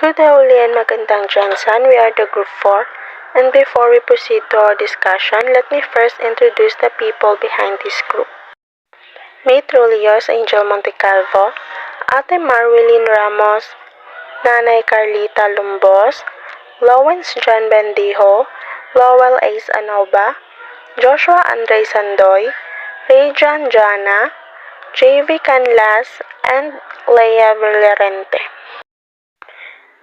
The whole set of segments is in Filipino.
Good huli and magandang Jansan, we are the group 4. And before we proceed to our discussion, let me first introduce the people behind this group. Me truly yours, Angel Montecalvo, Ate Marwilyn Ramos, Nanay Carlita Lumbos, Lawrence John Bendijo, Lowell Ace Anoba, Joshua Andre Sandoy, Rejan Jana, JV Canlas, and Leia Villarente.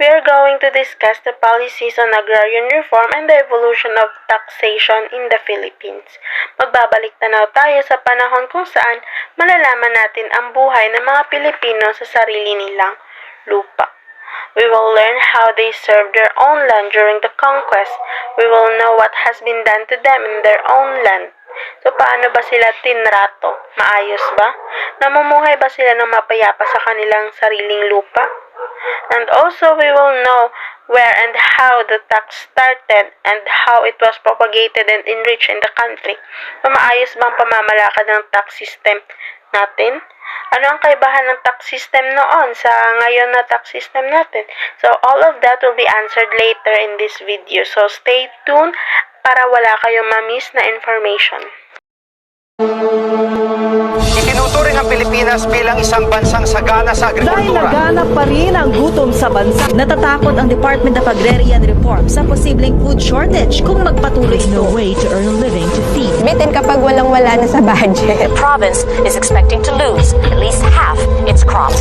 We are going to discuss the policies on agrarian reform and the evolution of taxation in the Philippines. Magbabalik tanaw tayo sa panahon kung saan malalaman natin ang buhay ng mga Pilipino sa sarili nilang lupa. We will learn how they served their own land during the conquest. We will know what has been done to them in their own land. So, paano ba sila tinrato? Maayos ba? Namumuhay ba sila ng mapayapa sa kanilang sariling lupa? And also, we will know where and how the tax started and how it was propagated and enriched in the country. Maayos bang pamamalakad ng tax system natin? Ano ang kaibahan ng tax system noon sa ngayon na tax system natin? So, all of that will be answered later in this video. So, stay tuned para wala kayong ma-miss na information. Itinuturing ang Pilipinas bilang isang bansang sagana sa agrikultura. Dahil laganap pa rin ang gutom sa bansa, natatakot ang Department of Agrarian Reform sa posibleng food shortage kung magpatuloy ito. No way to earn a living to feed. Bitin kapag walang-wala na sa budget. The province is expecting to lose at least half its crops.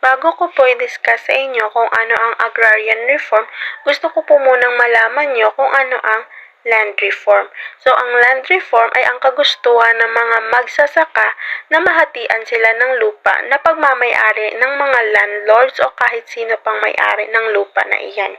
Bago ko po i-discuss sa inyo kung ano ang agrarian reform, gusto ko po munang malaman nyo kung ano ang land reform. So, ang land reform ay ang kagustuhan ng mga magsasaka na mahatian sila ng lupa na pagmamay-ari ng mga landlords o kahit sino pang may-ari ng lupa na iyan.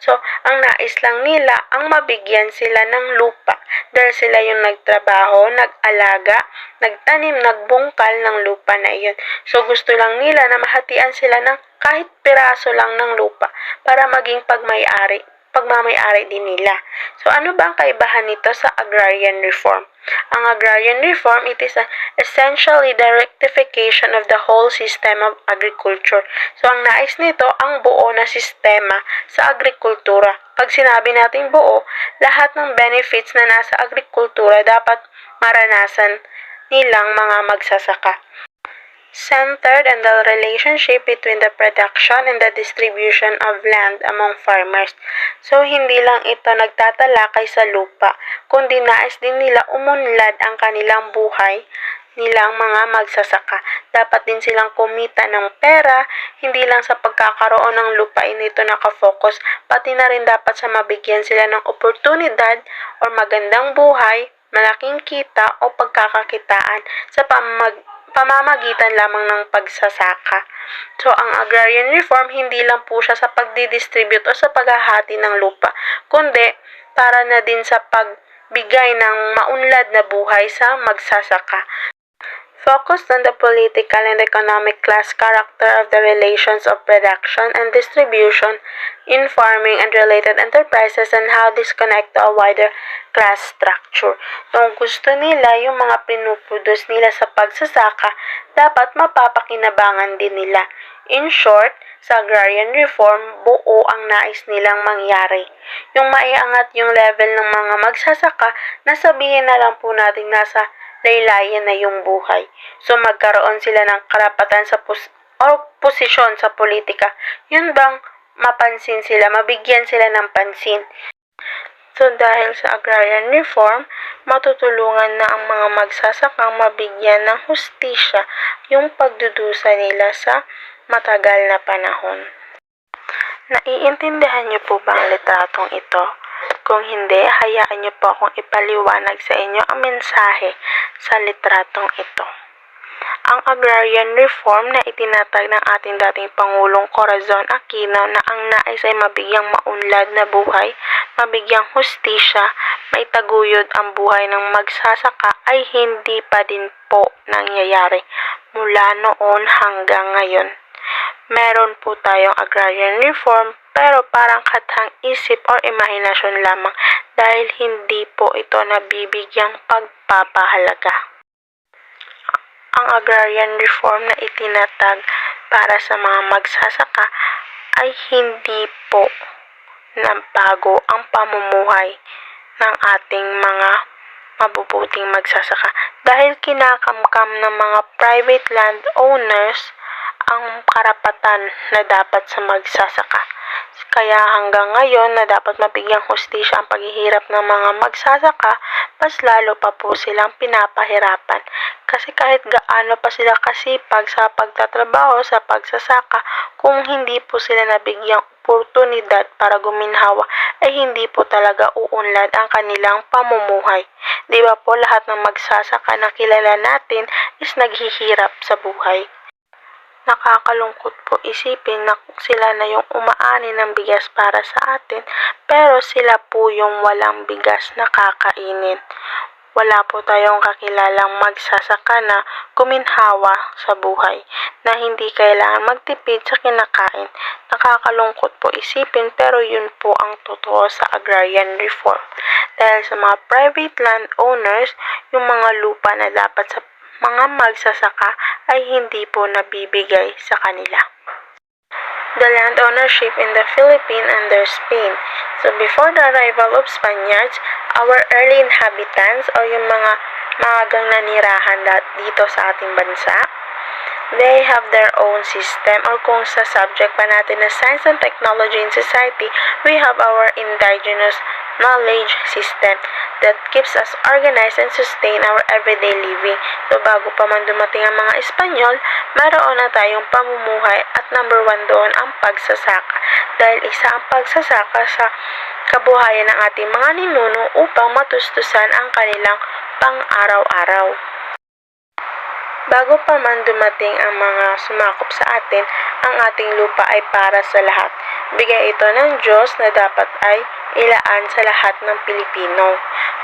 So, ang nais lang nila ang mabigyan sila ng lupa dahil sila yung nagtrabaho, nag-alaga, nagtanim, nagbungkal ng lupa na iyon. So, gusto lang nila na mahatian sila ng kahit piraso lang ng lupa para maging pagmamay-ari din nila. So, ano ba ang kaibahan nito sa agrarian reform? Ang agrarian reform, it is essentially the rectification of the whole system of agriculture. So, ang nais nito, ang buo na sistema sa agrikultura. Pag sinabi nating buo, lahat ng benefits na nasa agrikultura dapat maranasan nilang mga magsasaka. Centered on the relationship between the production and the distribution of land among farmers. So, hindi lang ito nagtatalakay sa lupa, kundi nais din nila umunlad ang kanilang buhay nilang mga magsasaka. Dapat din silang kumita ng pera, hindi lang sa pagkakaroon ng lupain ito nakafocus, pati na rin dapat sa mabigyan sila ng oportunidad o magandang buhay, malaking kita o pagkakakitaan sa pamamagitan lamang ng pagsasaka. So, ang agrarian reform, hindi lang po siya sa pagdidistribute o sa paghahati ng lupa, kundi para na din sa pagbigay ng maunlad na buhay sa magsasaka. Focused on the political and economic class character of the relations of production and distribution in farming and related enterprises and how this connect to a wider class structure. Kung gusto nila yung mga pinuproduce nila sa pagsasaka, dapat mapapakinabangan din nila. In short, sa agrarian reform, buo ang nais nilang mangyari. Yung maiangat yung level ng mga magsasaka, nasabihin na lang po natin nasa laylayan na yung buhay. So, magkaroon sila ng karapatan sa posisyon sa politika. Yun bang mapansin sila, mabigyan sila ng pansin. So, dahil sa agrarian reform, matutulungan na ang mga magsasakang mabigyan ng hustisya yung pagdudusa nila sa matagal na panahon. Naiintindihan niyo po ba ang litratong ito? Kung hindi, hayaan niyo po akong ipaliwanag sa inyo ang mensahe sa litratong ito. Ang agrarian reform na itinatag ng ating dating Pangulong Corazon Aquino na ang nais ay mabigyang maunlad na buhay, mabigyang hustisya, maitaguyod ang buhay ng magsasaka ay hindi pa din po nangyayari mula noon hanggang ngayon. Meron po tayong agrarian reform pero parang kathang isip or imahinasyon lamang dahil hindi po ito nabibigyang pagpapahalaga. ang agrarian reform na itinatag para sa mga magsasaka ay hindi po nabago ang pamumuhay ng ating mga mabubuting magsasaka dahil kinakamkam ng mga private landowners ang karapatan na dapat sa magsasaka. Kaya hanggang ngayon na dapat mabigyang hustisya ang paghihirap ng mga magsasaka, mas lalo pa po silang pinapahirapan. Kasi kahit gaano pa sila kasipag sa pagtatrabaho sa pagsasaka, kung hindi po sila nabigyang oportunidad para guminhawa, ay hindi po talaga uunlad ang kanilang pamumuhay. Di ba po lahat ng magsasaka na kilala natin is naghihirap sa buhay. Nakakalungkot po isipin na sila na yung umaani ng bigas para sa atin, pero sila po yung walang bigas na kakainin. Wala po tayong kakilalang magsasaka na guminhawa sa buhay, na hindi kailangan magtipid sa kinakain. Nakakalungkot po isipin, pero yun po ang totoo sa agrarian reform. Dahil sa mga private landowners, yung mga lupa na dapat sa mga magsasaka ay hindi po nabibigay sa kanila. The land ownership in the Philippines under Spain. So before the arrival of Spaniards, our early inhabitants o yung mga maagang nanirahan dito sa ating bansa, they have their own system, or kung sa subject pa natin na science and technology in society, we have our indigenous knowledge system that keeps us organized and sustain our everyday living. So bago pa man dumating ang mga Espanyol, mayroon na tayong pamumuhay at number 1 doon ang pagsasaka. Dahil isa ang pagsasaka sa kabuhayan ng ating mga ninuno upang matustusan ang kanilang pang-araw-araw. Bago pa man dumating ang mga sumakop sa atin, ang ating lupa ay para sa lahat. Bigay ito ng Diyos na dapat ay ilaan sa lahat ng Pilipino.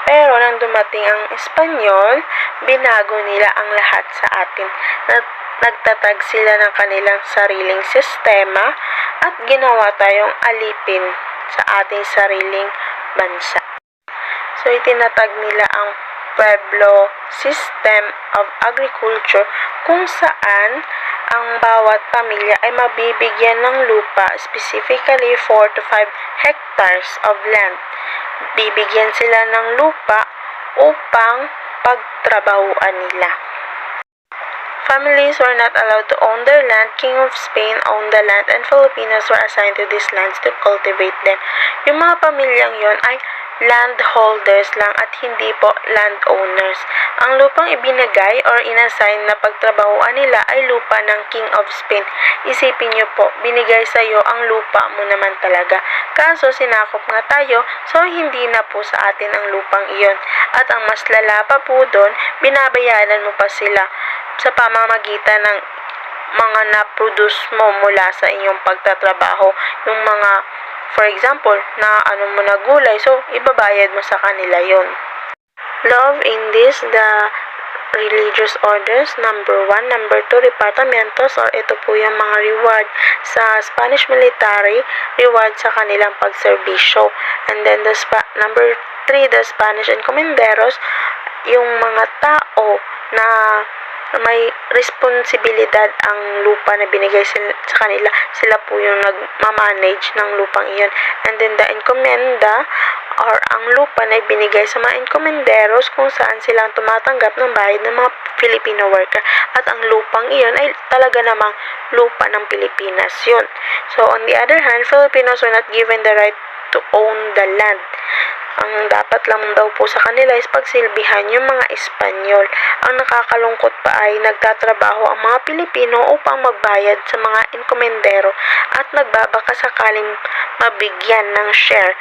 Pero nang dumating ang Espanyol, binago nila ang lahat sa atin. Nagtatag sila ng kanilang sariling sistema at ginawa tayong alipin sa ating sariling bansa. So itinatag nila ang Pueblo System of Agriculture kung saan ang bawat pamilya ay mabibigyan ng lupa, specifically 4 to 5 hectares of land. Bibigyan sila ng lupa upang pagtrabahuan nila. Families were not allowed to own their land. King of Spain owned the land and Filipinos were assigned to these lands to cultivate them. Yung mga pamilyang yon ay landholders lang at hindi po landowners. Ang lupang ibinigay or inassign na pagtrabahuan nila ay lupa ng King of Spain. Isipin niyo po, binigay sa iyo ang lupa mo naman talaga. Kaso sinakop nga tayo, so hindi na po sa atin ang lupang iyon. At ang mas lala pa po doon, binabayaran mo pa sila sa pamamagitan ng mga na-produce mo mula sa inyong pagtatrabaho. Yung mga, for example, na mo na gulay, so ibabayad mo sa kanila yon. Love in this, the religious orders, number 1, number 2, departamentos, or ito po yung mga reward sa Spanish military, reward sa kanilang pagserbisyo. And then number 3, the Spanish encomenderos, yung mga tao na may responsibilidad ang lupa na binigay sa kanila. Sila po yung nagmamanage ng lupang iyon. And then the encomenda, or ang lupa na binigay sa mga encomenderos kung saan silang tumatanggap ng bayad ng mga Filipino worker. At ang lupang iyon ay talaga namang lupa ng Pilipinas yun. So on the other hand, Filipinos were not given the right to own the land. Ang dapat lang daw po sa kanila is pagsilbihan yung mga Espanyol. Ang nakakalungkot pa ay nagtatrabaho ang mga Pilipino upang magbayad sa mga enkomendero at nagbabaka sakaling mabigyan ng share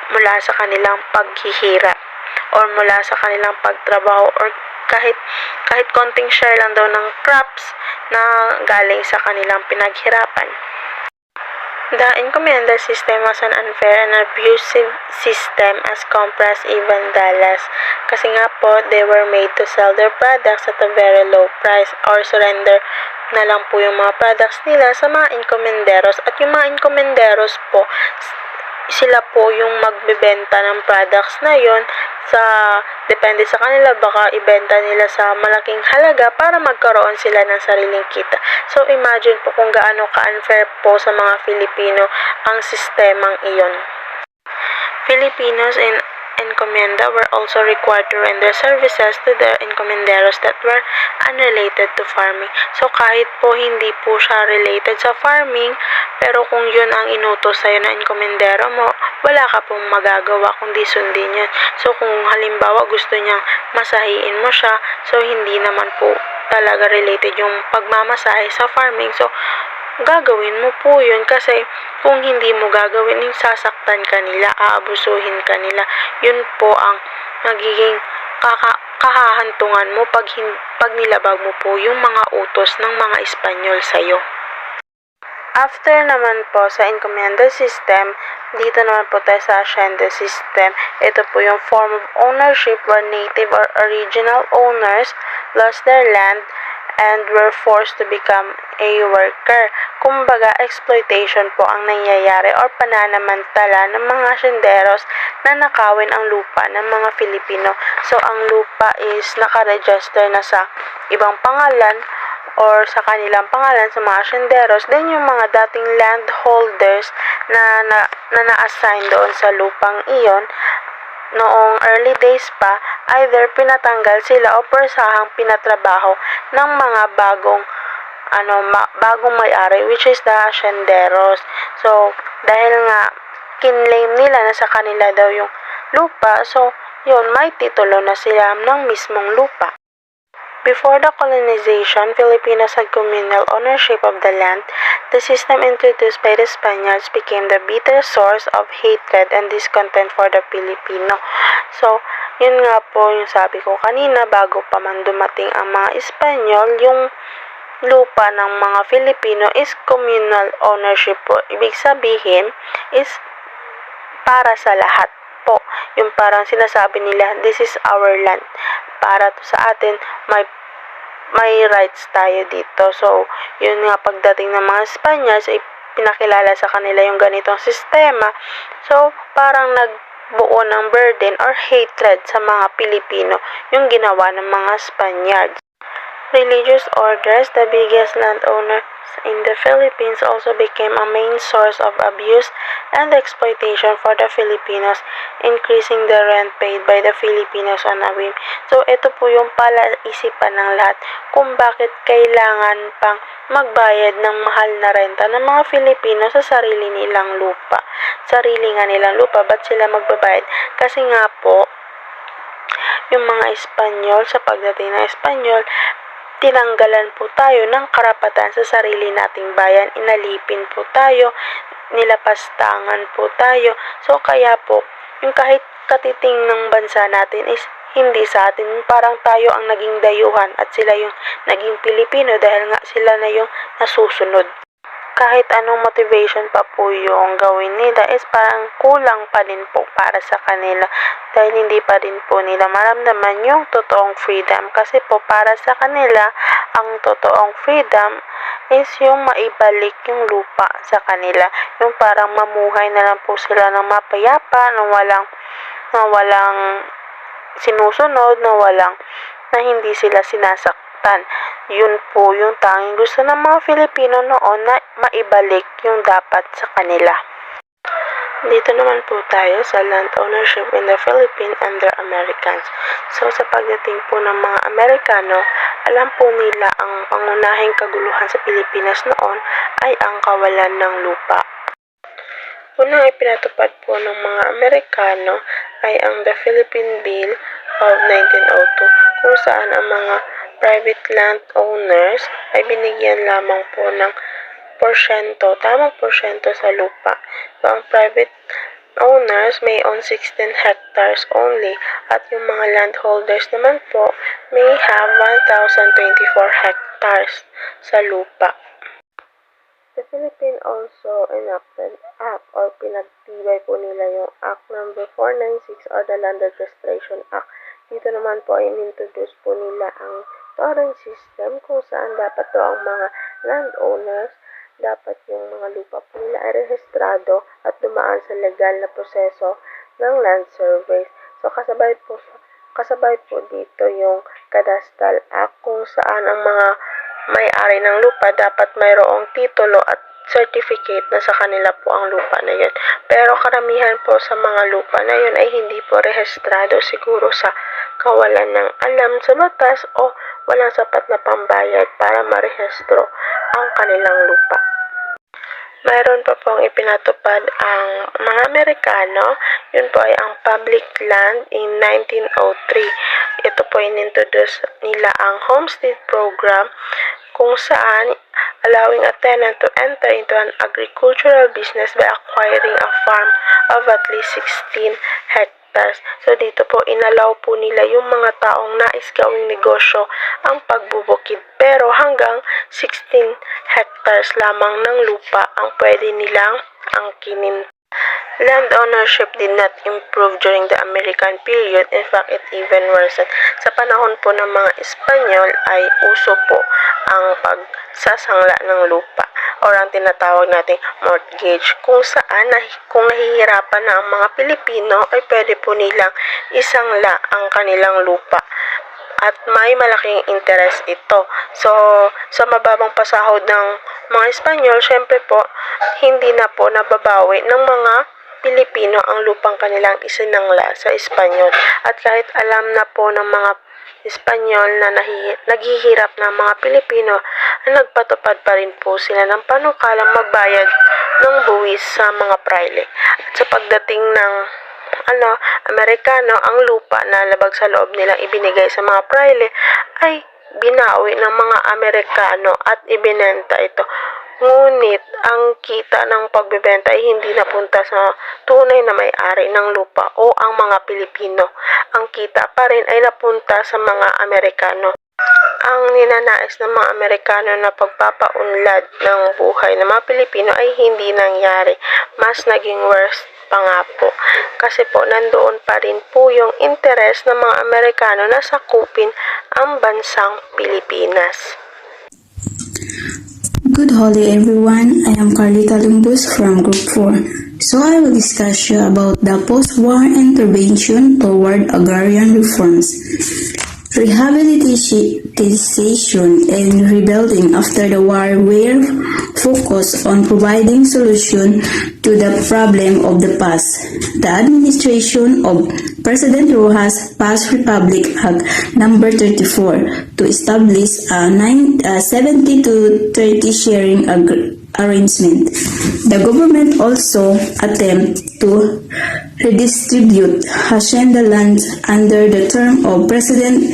mula sa kanilang paghihirap or mula sa kanilang pagtrabaho or kahit konting share lang daw ng crops na galing sa kanilang pinaghirapan. The encomenda system was an unfair and abusive system as compressed even dollars. Kasi nga po, they were made to sell their products at a very low price or surrender na lang po yung mga products nila sa mga encomenderos. At yung mga encomenderos po, sila po yung magbebenta ng products na yon sa depende sa kanila, baka ibenta nila sa malaking halaga para magkaroon sila ng sariling kita. So imagine po kung gaano ka-unfair po sa mga Filipino ang sistemang iyon. Filipinos in encomienda were also required to render services to their encomenderos that were unrelated to farming. So kahit po hindi po siya related sa farming, pero kung yun ang inutos sa'yo na enkomendero mo, wala ka pong magagawa kundi sundin yan. So kung halimbawa gusto niyang masahiin mo siya, so hindi naman po talaga related yung pagmamasahe sa farming. So gagawin mo po yun kasi kung hindi mo gagawin, yung sasaktan ka nila, aabusuhin ka nila. Yun po ang magiging kahahantungan mo pag nilabag mo po yung mga utos ng mga Espanyol sa'yo. After naman po sa encomienda system, dito naman po tayo sa hacienda system. Ito po yung form of ownership where native or original owners lost their land and were forced to become a worker. Kumbaga, exploitation po ang nangyayari or pananamantala ng mga hacienderos na nakawin ang lupa ng mga Filipino. So, ang lupa is nakaregister na sa ibang pangalan or sa kanilang pangalan sa mga hacienderos. Then, yung mga dating landholders na na-assign doon sa lupang iyon, noong early days pa, either pinatanggal sila o persahang pinatrabaho ng mga bagong may-ari, which is the hacienderos. So, dahil nga kinlaim nila na sa kanila daw yung lupa, so yun, may titulo na sila ng mismong lupa. Before the colonization, Filipinos had communal ownership of the land. The system introduced by the Spaniards became the bitter source of hatred and discontent for the Filipino. So, yun nga po yung sabi ko kanina, bago pa man dumating ang mga Espanyol, yung lupa ng mga Filipino is communal ownership po. Ibig sabihin is para sa lahat po. Yung parang sinasabi nila, this is our land. Para to sa atin, may rights tayo dito. So, yun nga pagdating ng mga Spaniards, ay pinakilala sa kanila yung ganitong sistema. So, parang nagbuo ng burden or hatred sa mga Pilipino yung ginawa ng mga Spaniards. Religious orders, the biggest landowners in the Philippines, also became a main source of abuse and exploitation for the Filipinos, increasing the rent paid by the Filipinos on a whim. So, ito po yung palaisipan ng lahat kung bakit kailangan pang magbayad ng mahal na renta ng mga Filipino sa sarili nilang lupa. Sarili nga nilang lupa, ba't sila magbabayad? Kasi nga po, yung mga Espanyol, sa pagdating ng Espanyol, tinanggalan po tayo ng karapatan sa sarili nating bayan, inalipin po tayo, nilapastangan po tayo. So kaya po, yung kahit katiting ng bansa natin is hindi sa atin, parang tayo ang naging dayuhan at sila yung naging Pilipino dahil nga sila na yung nasusunod. Kahit anong motivation pa po yung gawin nila is parang kulang pa din po para sa kanila dahil hindi pa din po nila maramdaman yung totoong freedom kasi po para sa kanila ang totoong freedom is yung maibalik yung lupa sa kanila, yung parang mamuhay na lang po sila ng mapayapa, na walang sinusunod, na hindi sila sinasaktan. Yun po yung tanging gusto ng mga Filipino noon, na maibalik yung dapat sa kanila. Dito naman po tayo sa land ownership in the Philippines under Americans. So sa pagdating po ng mga Amerikano, alam po nila ang pangunahing kaguluhan sa Pilipinas noon ay ang kawalan ng lupa. Unang ipinatupad po ng mga Amerikano ay ang The Philippine Bill of 1902, kung saan ang mga private land owners ay binigyan lamang po ng tamang porsyento sa lupa. So, ang private owners may own 16 hectares only at yung mga landholders naman po may have 1,024 hectares sa lupa. The Philippines also enacted Act or pinagtibay po nila yung Act number 496 or the Land Registration Act. Dito naman po ay inintroduce po nila ang torrent system kung saan dapat to ang mga landowners dapat yung mga lupa po nila ay rehistrado at dumaan sa legal na proseso ng land surveys. So kasabay po dito yung Cadastral Act kung saan ang mga may-ari ng lupa dapat mayroong titulo at certificate na sa kanila po ang lupa na yun. Pero karamihan po sa mga lupa na yun ay hindi po rehistrado, siguro sa kawalan ng alam sa batas o walang sapat na pambayad para marehistro ang kanilang lupa. Mayroon pa pong ipinatupad ang mga Amerikano, yun po ay ang public land in 1903. Ito po inintroduce nila ang homestead program kung saan allowing a tenant to enter into an agricultural business by acquiring a farm of at least 16 hectares. So dito po inalaw po nila yung mga taong nais gawing negosyo ang pagbubukid, pero hanggang 16 hectares lamang ng lupa ang pwede nilang angkinin. Land ownership did not improve during the American period. In fact, it even worsened. Sa panahon po ng mga Espanyol ay uso po ang pagsasangla ng lupa o ang tinatawag nating mortgage, kung saan kung nahihirapan na ang mga Pilipino ay pwede po nilang isangla ang kanilang lupa. At may malaking interest ito. So, sa mababang pasahod ng mga Espanyol, syempre po, hindi na po nababawi ng mga Pilipino ang lupang kanilang isinangla sa Espanyol. At kahit alam na po ng mga Espanyol na naghihirap ng mga Pilipino, nagpatupad pa rin po sila ng panukalang magbayad ng buwis sa mga praile. At sa pagdating ng Amerikano, ang lupa na labag sa loob nilang ibinigay sa mga praile ay binawi ng mga Amerikano at ibinenta ito. Ngunit ang kita ng pagbebenta ay hindi napunta sa tunay na may-ari ng lupa o ang mga Pilipino. Ang kita pa rin ay napunta sa mga Amerikano. Ang ninanais ng mga Amerikano na pagpapaunlad ng buhay ng mga Pilipino ay hindi nangyari. Mas naging worse pa nga po. Kasi po nandoon pa rin po yung interes ng mga Amerikano na sakupin ang bansang Pilipinas. Good holiday everyone, I am Carlita Lumbus from Group 4. So I will discuss you about the post-war intervention toward agrarian reforms. Rehabilitation and rebuilding after the war were focused on providing solution to the problem of the past. The administration of President Rojas passed Republic Act No. 34 to establish a 70 to 30 sharing arrangement. The government also attempted to redistribute hacienda land under the term of President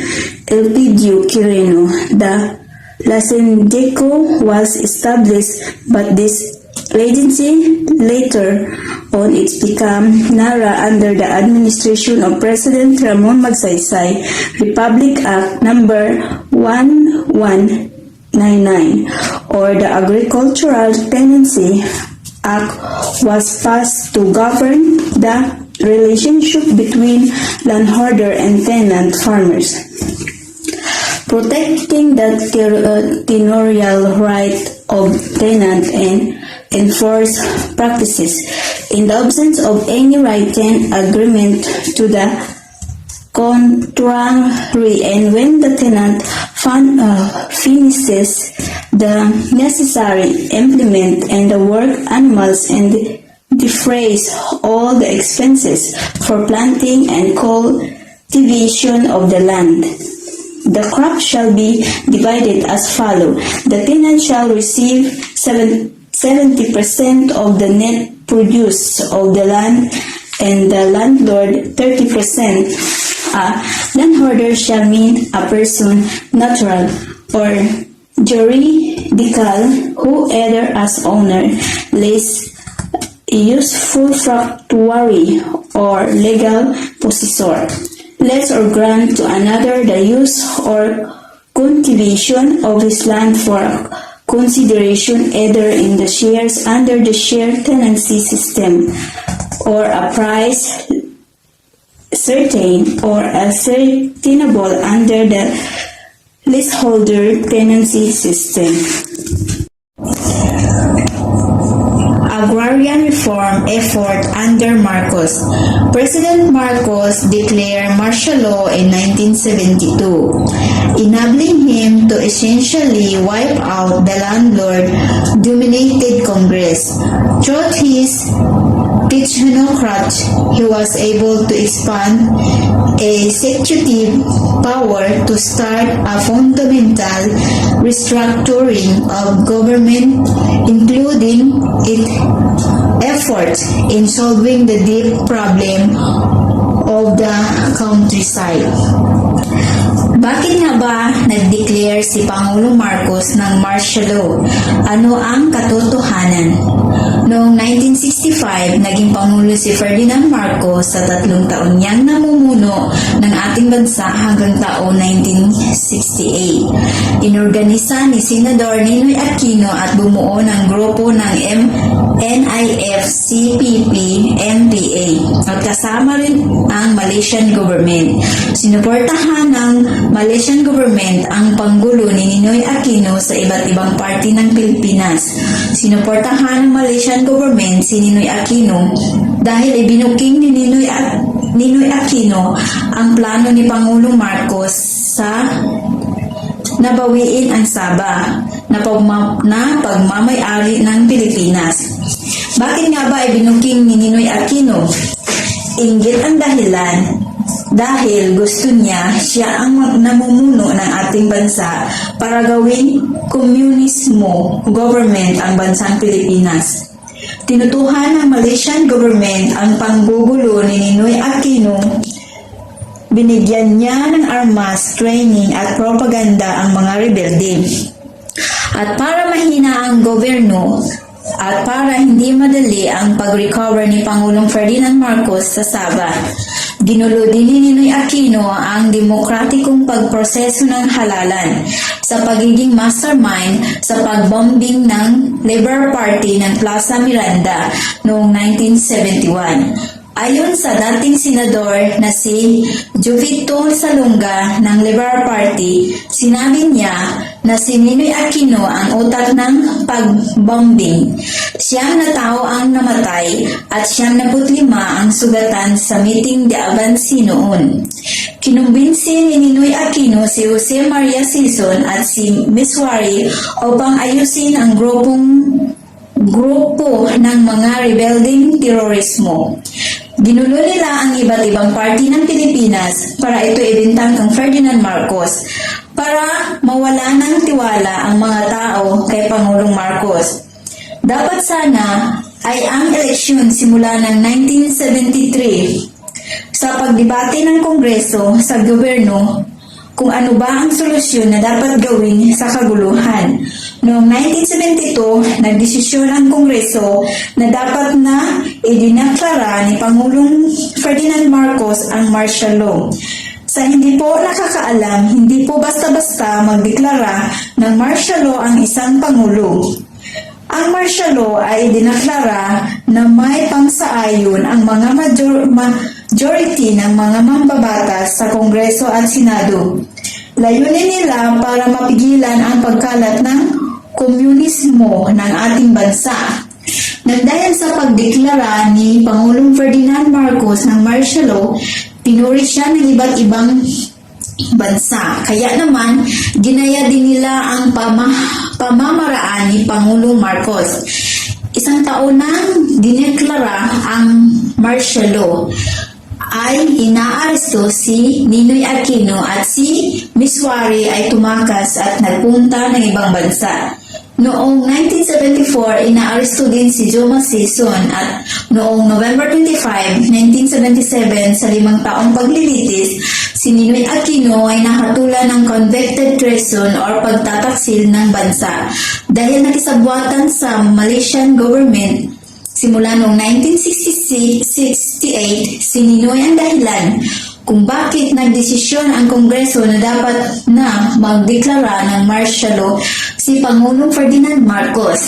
Elpidio Quirino. The Lacendeco was established, but this agency later on it became NARA under the administration of President Ramon Magsaysay. Republic Act No. 1199 or the Agricultural Tenancy Act was passed to govern the relationship between landholder and tenant farmers, protecting the tenurial right of tenant and enforce practices. In the absence of any written agreement to the contrary, and when the tenant finishes the necessary implement and the work animals and defrays all the expenses for planting and cultivation of the land, the crop shall be divided as follows. The tenant shall receive 70% of the net produce of the land, and the landlord 30%. Landholder shall mean a person natural or juridical who either as owner, lease, usufructuary, or legal possessor, less or grant to another the use or cultivation of his land for consideration either in the shares under the share tenancy system or a price certain or ascertainable under the leaseholder tenancy system. reform effort under Marcos. President Marcos declared martial law in 1972, enabling him to essentially wipe out the landlord-dominated Congress. Through his technocrat, he was able to expand executive power to start a fundamental restructuring of government, including its effort in solving the deep problem of the countryside. Bakit nga ba nag-declare si Pangulong Marcos ng martial law? Ano ang katotohanan? Noong 1965, naging Pangulo si Ferdinand Marcos sa 3 taon niyang namumuno ng ating bansa hanggang taong 1968. Inorganisa ni Senador Ninoy Aquino at bumuo ng grupo ng NIF-CPP-MPA at kasama rin ang Malaysian government. Sinuportahan ng Malaysian government ang panggulo ni Ninoy Aquino sa iba't ibang parte ng Pilipinas. Sinuportahan ng Malaysian government si Ninoy Aquino dahil ibinuking ni Ninoy Aquino ang plano ni Pangulong Marcos sa nabawiin ang Sabah na pagmamay-ari ng Pilipinas. Bakit nga ba ibinuking ni Ninoy Aquino? Inggit ang dahilan dahil gusto niya siya ang namumuno ng ating bansa para gawing komunismo government ang bansang Pilipinas. Tinutuhan ng Malaysian government ang panggugulo ni Ninoy Aquino. Binigyan niya ng armas, training at propaganda ang mga rebelde. At para mahina ang gobyerno at para hindi madali ang pag-recover ni Pangulong Ferdinand Marcos sa Sabah, ginulo din ni Ninoy Aquino ang demokratikong pagproseso ng halalan sa pagiging mastermind sa pagbombing ng Labour Party ng Plaza Miranda noong 1971. Ayon sa dating senador na si Jovito Salonga ng Labour Party, sinabi niya na si Ninoy Aquino ang utak ng pagbombing. Siyam na tao ang namatay at 75 ang sugatan sa meeting de Abansi noon. Kinumbinsi ni Ninoy Aquino si Jose Maria Sison at si Miswari upang ayusin ang grupo ng mga rebelding terorismo. Ginulo nila ang iba't ibang party ng Pilipinas para ito ibintang kang Ferdinand Marcos para mawala ng tiwala ang mga tao kay Pangulong Marcos. Dapat sana ay ang eleksyon simula ng 1973 sa pagdebate ng Kongreso sa gobyerno kung ano ba ang solusyon na dapat gawin sa kaguluhan. Noong 1972, nagdesisyon ang Kongreso na dapat na idineklara ni Pangulong Ferdinand Marcos ang martial law. Sa hindi po nakakaalam, hindi po basta-basta magdeklara ng martial law ang isang Pangulo. Ang martial law ay dineklara na may pangsaayon ang mga majority ng mga mambabatas sa Kongreso at Senado. Layunin nila para mapigilan ang pagkalat ng komunismo ng ating bansa. Nang dahil sa pagdeklara ni Pangulong Ferdinand Marcos ng martial law, pinuri siya ng iba't ibang bansa. Kaya naman, ginaya din nila ang pamamaraan ni Pangulong Marcos. Isang taon nang dineklara ang martial law, ay inaaresto si Ninoy Aquino at si Miswari ay tumakas at nagpunta ng ibang bansa. Noong 1974, inaaresto din si Joma Sison at noong November 25, 1977, sa 5 taong paglilitis, si Ninoy Aquino ay nakatulan ng convicted treason or pagtataksil ng bansa dahil nakisabwatan sa Malaysian government. Simula noong 1968, si Ninoy ang dahilan kung bakit nagdesisyon ang Kongreso na dapat na magdeklara ng martial law si Pangulong Ferdinand Marcos.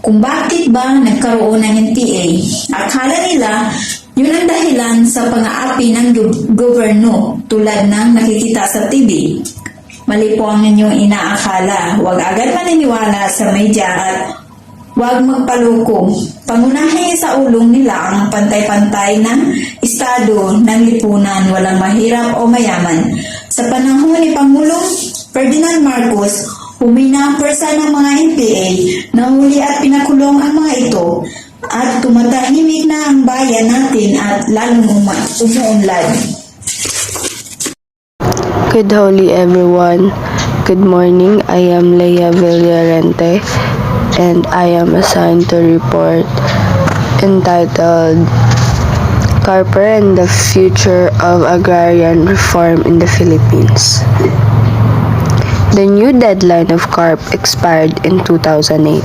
Kung bakit ba nagkaroon ng NPA? Akala nila yun ang dahilan sa pang-aapi ng gobyerno tulad ng nakikita sa TV. Mali po ang inyong inaakala. Huwag agad maniniwala sa media at Huwag magpaloko. Pangunahin sa ulong nila ang pantay-pantay ng estado ng lipunan, walang mahirap o mayaman. Sa panahon ni Pangulong Ferdinand Marcos, humina ang pwersa ng mga NPA, nahuli at pinakulong ang mga ito, at tumatahimik na ang bayan natin at lalong umuunlad. Good holy everyone. Good morning. I am Leia Villarente and I am assigned to report entitled Carper and the Future of Agrarian Reform in the Philippines. The new deadline of CARP expired in 2008,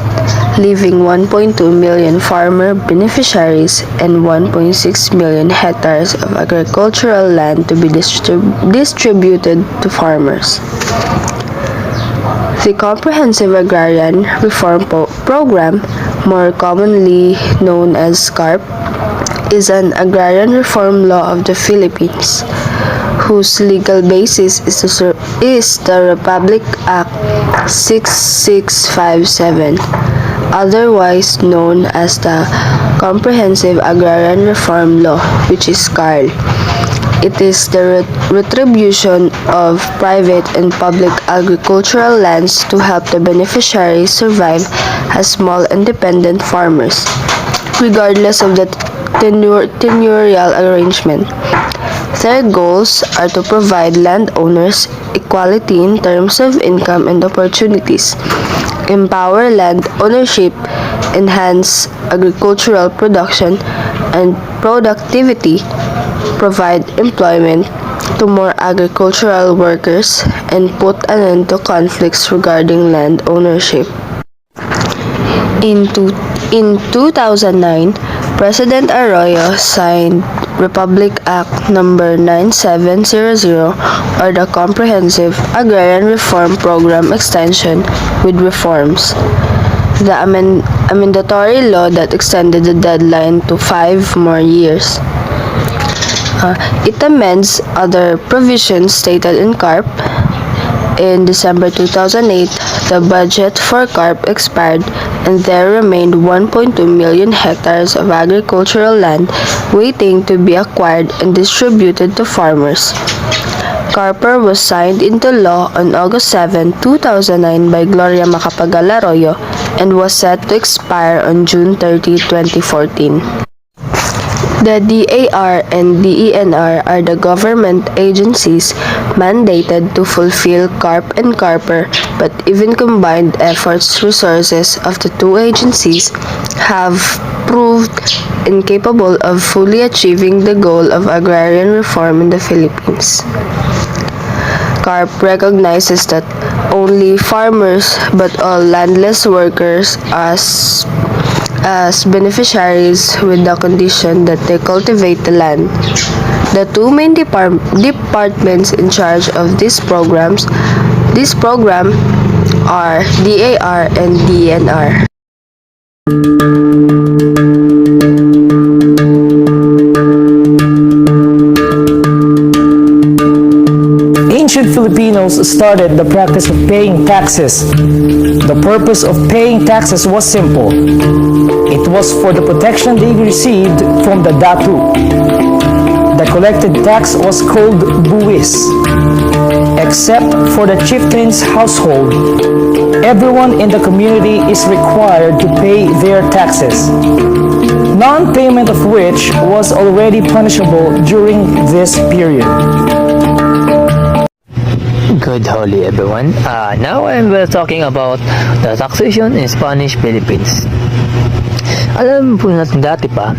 leaving 1.2 million farmer beneficiaries and 1.6 million hectares of agricultural land to be distributed to farmers. The Comprehensive Agrarian Reform Program, more commonly known as CARP, is an agrarian reform law of the Philippines, whose legal basis is the Republic Act 6657, otherwise known as the Comprehensive Agrarian Reform Law, which is CARL. It is the retribution of private and public agricultural lands to help the beneficiaries survive as small independent farmers, regardless of the tenurial arrangement. Their goals are to provide landowners equality in terms of income and opportunities, empower land ownership, enhance agricultural production and productivity, provide employment to more agricultural workers, and put an end to conflicts regarding land ownership. In 2009, President Arroyo signed Republic Act No. 9700, or the Comprehensive Agrarian Reform Program Extension, with reforms. The amendatory law that extended the deadline to 5 more years. It amends other provisions stated in CARP. In December 2008, the budget for CARP expired and there remained 1.2 million hectares of agricultural land waiting to be acquired and distributed to farmers. CARPER was signed into law on August 7, 2009 by Gloria Macapagal Arroyo and was set to expire on June 30, 2014. The DAR and DENR are the government agencies mandated to fulfill CARP and CARPER, but even combined resources of the two agencies have proved incapable of fully achieving the goal of agrarian reform in the Philippines. CARP recognizes that only farmers but all landless workers as beneficiaries with the condition that they cultivate the land. The two main departments in charge of this program are DAR and DNR. Ancient Filipinos started the practice of paying taxes. The purpose of paying taxes was simple. It was for the protection they received from the datu. The collected tax was called buwis. Except for the chieftain's household, everyone in the community is required to pay their taxes, non-payment of which was already punishable during this period. Good holy everyone. Now we're talking about the taxation in Spanish Philippines. Alam po natin dati pa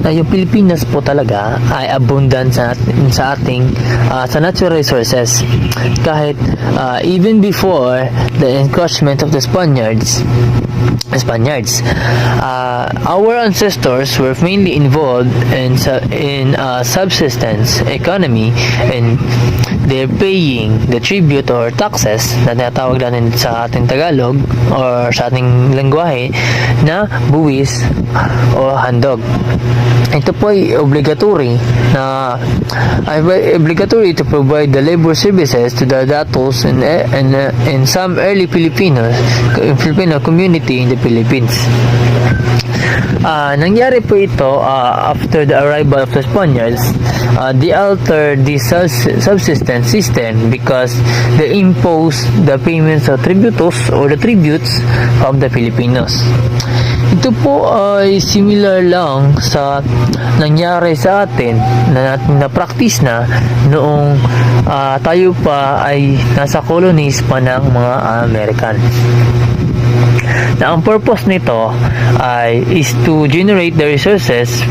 na yung Pilipinas po talaga ay abundant sa ating sa natural resources, kahit even before the encroachment of the Spaniards. Our ancestors were mainly involved in subsistence economy, and they're paying the tribute or taxes na tinatawag natin sa ating Tagalog or sa ating lengguwahe na buwis o handog. Ito po ay obligatory to provide the labor services to the datos and some early Filipino community in the Philippines. Nangyari po ito after the arrival of the Spaniards. They altered the subsistence system because they imposed the payments of tributos or the tributes of the Filipinos. Ito po ay similar lang sa nangyari sa atin na practice na noong tayo pa ay nasa colonies pa ng mga American. Na ang purpose nito is to generate the resources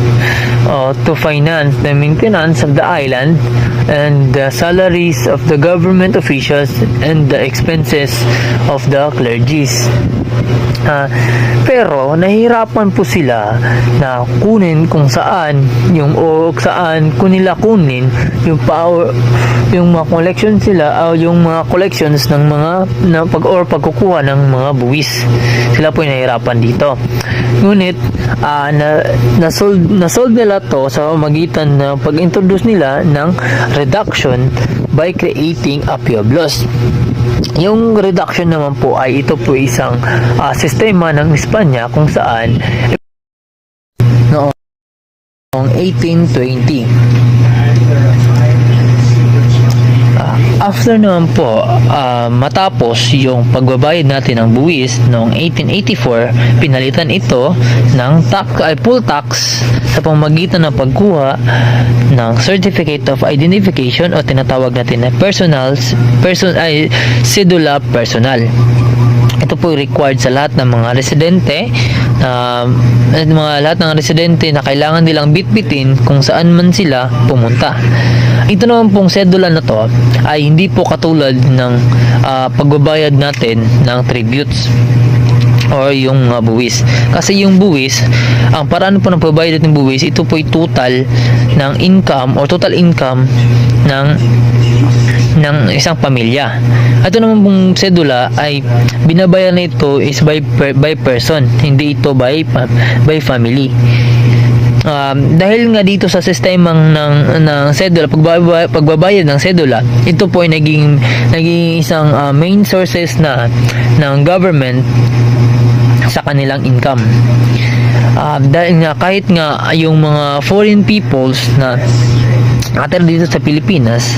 to finance the maintenance of the island and the salaries of the government officials and the expenses of the clergies. Pero nahihirapan po sila na kunin kung saan nila kunin yung power, yung mga collection sila yung mga collections ng mga pagkukuha ng mga buwis. Sila po yung nahihirapan dito. Ngunit nasolve nila to sa magitan na pag-introduce nila ng reduction by creating a pueblos. Yung reduction naman po ay ito po isang sistema ng Espanya kung saan noong 1820. After naman po matapos yung pagbabayad natin ng buwis noong 1884, pinalitan ito ng full tax sa pamamagitan ng pagkuha ng Certificate of Identification o tinatawag natin na Cedula Personal. Ito po required sa lahat ng mga residente lahat ng residente na kailangan nilang bitbitin kung saan man sila pumunta. Ito naman pong sedula na to ay hindi po katulad ng pagbabayad natin ng tributes or yung buwis. Kasi yung buwis, ang paraan po ng pagbabayad ng buwis, ito po ay total ng income or total income ng isang pamilya. Ito naman pong sedula ay binabayaran na ito is by person, hindi ito by family. Dahil nga dito sa sistemang ng sedula, pagbabayad ng sedula, ito po ay naging isang main sources ng government sa kanilang income. Dahil nga kahit nga yung mga foreign peoples na nakatira dito sa Pilipinas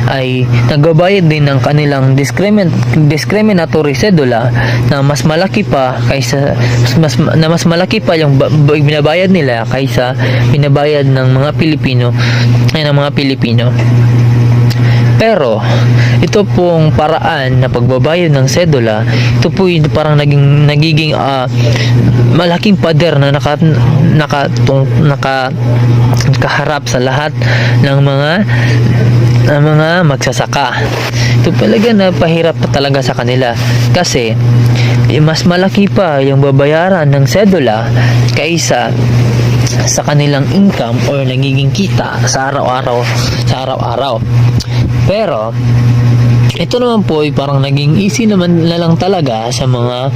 ay nagbabayad din ng kanilang discriminatory sedula na mas malaki pa yung binabayad nila kaysa binabayad ng mga Pilipino. Pero ito pong paraan na pagbabayad ng sedula, ito po yung parang nagiging malaking pader na nakaharap sa lahat ng mga magsasaka. Ito talaga napahirap pa talaga sa kanila kasi mas malaki pa yung babayaran ng sedula kaysa sa kanilang income or nagiging kita sa araw-araw. Pero ito naman po ay parang naging easy naman na lang talaga sa mga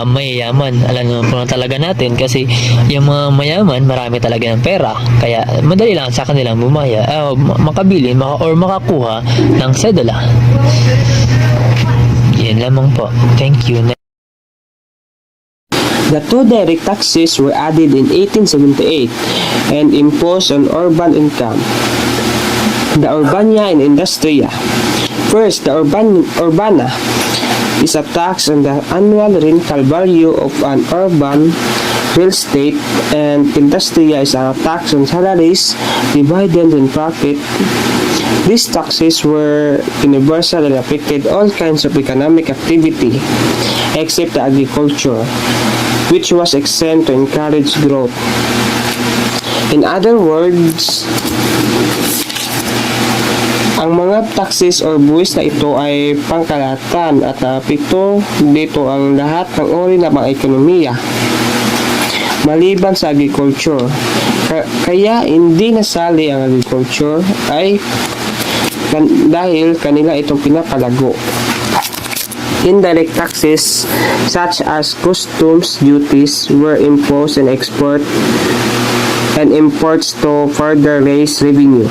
mayayaman. Alam naman po na talaga natin kasi yung mga mayaman marami talaga ng pera. Kaya madali lang sa kanilang makabili or makakuha ng sedula. Yan lamang po. Thank you. The two direct taxes were added in 1878 and imposed on urban income, the Urbania and Industria. First, the Urbana is a tax on the annual rental value of an urban real estate, and Industria is a tax on salaries, dividends, and profit. These taxes were universal and affected all kinds of economic activity except the agriculture, which was exempt to encourage growth. In other words, ang mga taxes or buwis na ito ay pangkalahatan at apekto dito ang lahat ng uri ng mga ekonomiya maliban sa agriculture. Kaya hindi nasali ang agriculture ay dahil kanila itong pinapalago. Indirect taxes such as customs duties were imposed on export and imports to further raise revenue.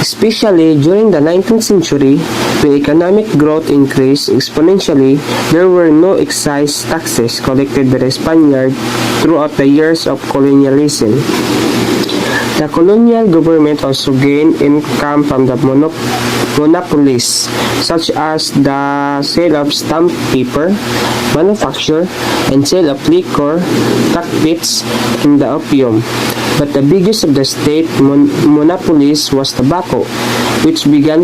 Especially during the 19th century, when economic growth increased exponentially, there were no excise taxes collected by the Spaniard throughout the years of colonialism. The colonial government also gained income from the monopolies, such as the sale of stamp paper, manufacture, and sale of liquor, cockpits, and the opium. But the biggest of the state monopolies was tobacco, which began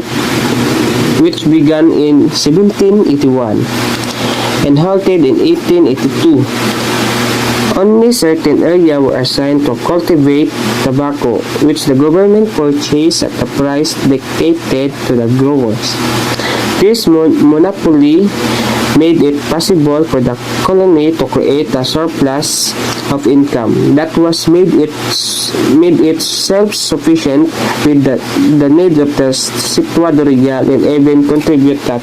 in 1781 and halted in 1882. Only certain areas were assigned to cultivate tobacco, which the government purchased at a price dictated to the growers. This monopoly made it possible for the colony to create a surplus of income that was made it self-sufficient with the need of the Situado Real and even contribute to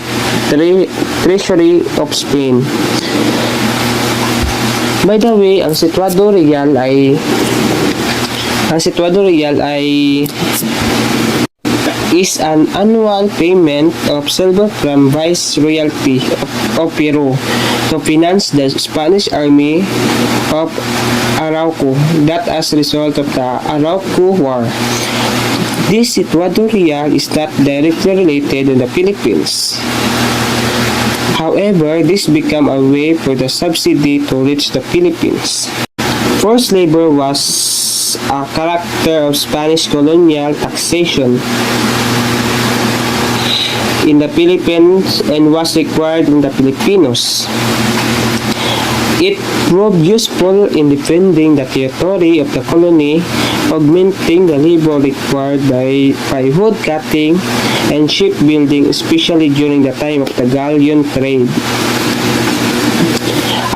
the treasury of Spain. By the way, ang Situado Real ay is an annual payment of silver from Viceroyalty of Peru to finance the Spanish Army of Arauco that as a result of the Arauco War. This Situado Real is not directly related to the Philippines. However, this became a way for the subsidy to reach the Philippines. Forced labor was a character of Spanish colonial taxation in the Philippines and was required in the Filipinos. It proved useful in defending the territory of the colony, augmenting the labor required by wood cutting and shipbuilding, especially during the time of the galleon trade.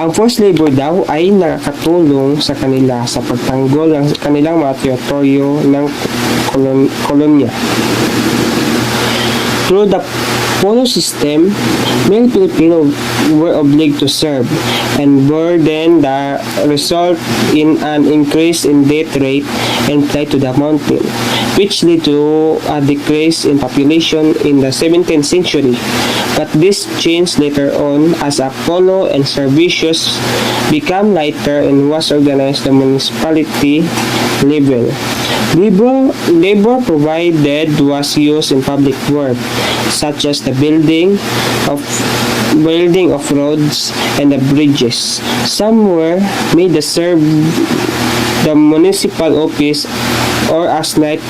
Ang forced labor daw ay nakakatulong sa kanila sa pagtanggol ng kanilang mga teritoryo ng kolonya. Through the polo system, many Filipinos were obliged to serve, and burden the result in an increase in death rate and flight to the mountain, which led to a decrease in population in the 17th century. But this changed later on as polo and servicios became lighter and was organized at the municipality level. Labor provided was used in public work, such as the building of roads and the bridges. Some were made to serve the municipal office or as a night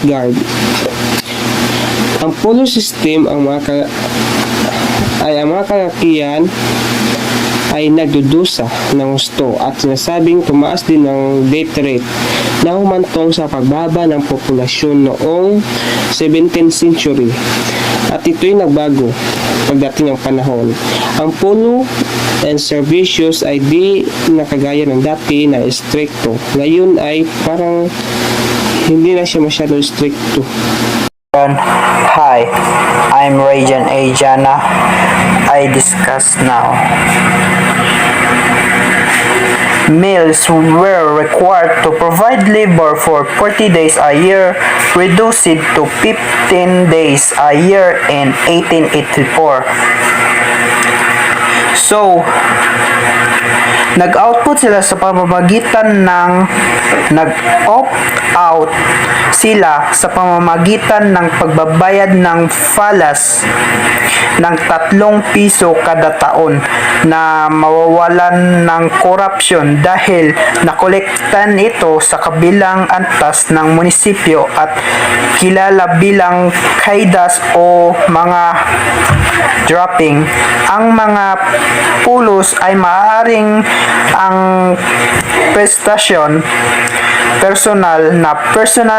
guard. Ang polo system ang mga kalakihan ay nagdudusa ng gusto at sinasabing tumaas din ng death rate na humantong sa pagbaba ng populasyon noong 17th century. At ito'y nagbago pagdating ng panahon. Ang polo and servicios ay di nakagaya ng dati na stricto. Ngayon ay parang hindi na siya masyado stricto. Hi, I'm Rajan A. Jana. I discuss now. Males were required to provide labor for 40 days a year, reduced to 15 days a year in 1884. So, nag-output sila sa pamamagitan ng nag-opt-out sila sa pamamagitan ng pagbabayad ng falas ng 3 piso kada taon na mawawalan ng korupsyon dahil nakolektan ito sa kabilang antas ng munisipyo at kilala bilang kaidas o mga dropping. Ang mga pulos ay maaaring ang prestasyon personal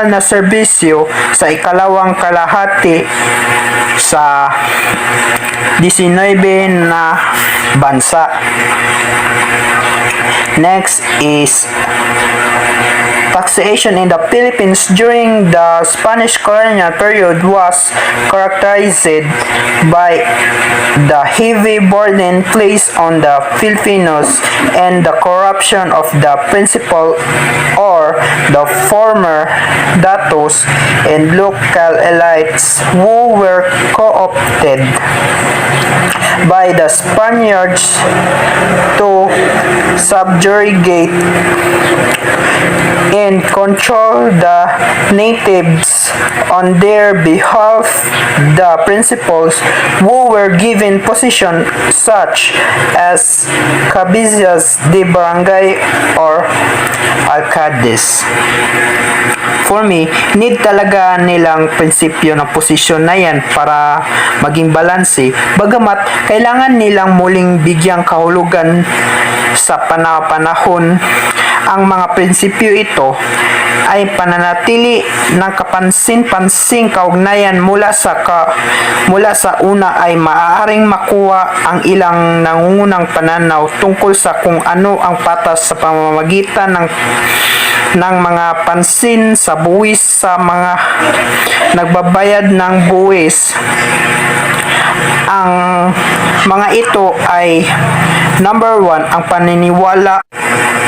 na serbisyo sa ikalawang kalahati sa 19 na bansa. Next is taxation in the Philippines during the Spanish colonial period was characterized by the heavy burden placed on the Filipinos and the corruption of the principal or the former datos and local elites who were co-opted by the Spaniards to subjugate and control the natives on their behalf. The principals who were given positions such as cabezas de barangay or alcaldes. For me, need talaga nilang prinsipyo ng posisyon na yan para maging balanse. Bagamat kailangan nilang muling bigyang kahulugan sa panahon. Ang mga prinsipyo ito ay pananatili ng kapansin-pansing kaugnayan mula sa una ay maaaring makuha ang ilang nangungunang pananaw tungkol sa kung ano ang patas sa pamamagitan ng mga pansin sa buwis sa mga nagbabayad ng buwis. Ang mga ito ay number 1, ang paniniwala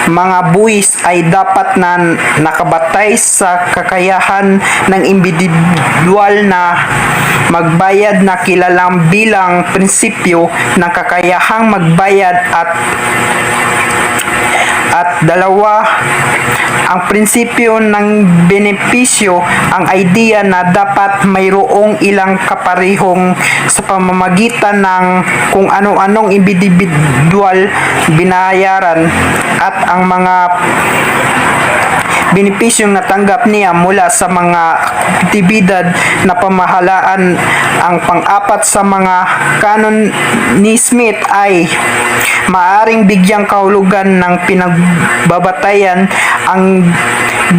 mga buwis ay dapat na nakabatay sa kakayahan ng individual na magbayad na kilalang bilang prinsipyo ng kakayahang magbayad at dalawa, ang prinsipyo ng benepisyo, ang idea na dapat mayroong ilang kaparihong sa pamamagitan ng kung ano-anong individual binayaran at ang mga benepisyong natanggap niya mula sa mga aktibidad na pamahalaan. Ang pang-apat sa mga kanon ni Smith ay maaring bigyang kahulugan ng pinagbabatayan ang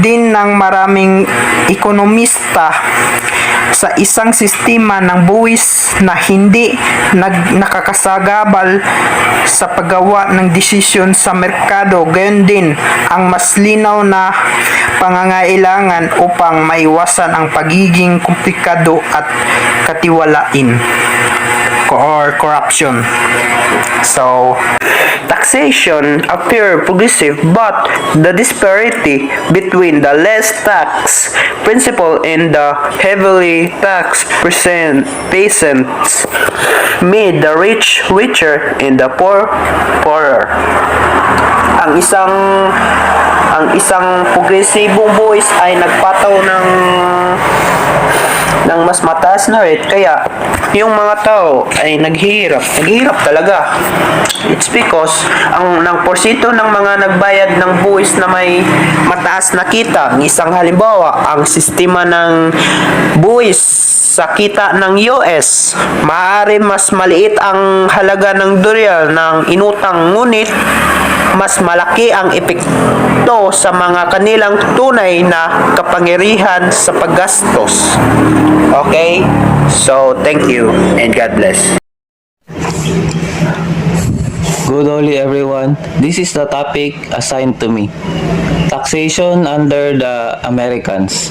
din ng maraming ekonomista sa isang sistema ng buwis na hindi nakakasagabal sa paggawa ng desisyon sa merkado. Gayon din ang mas linaw na pangangailangan upang maiwasan ang pagiging komplikado at katiwalain or corruption. So, taxation appear progressive, but the disparity between the less tax principal and the heavily taxed peasants made the rich richer and the poor poorer. Ang isang progresibong buwis ay nagpataw ng mas mataas na rate, kaya yung mga tao ay naghihirap talaga. It's because ng porsito ng mga nagbayad ng buwis na may mataas na kita. Isang halimbawa, ang sistema ng buwis sa kita ng US, maaari mas maliit ang halaga ng dolyar ng inutang, ngunit mas malaki ang epekto sa mga kanilang tunay na kapangyarihan sa paggastos. Okay? So, thank you and God bless. Good morning everyone. This is the topic assigned to me. Taxation under the Americans.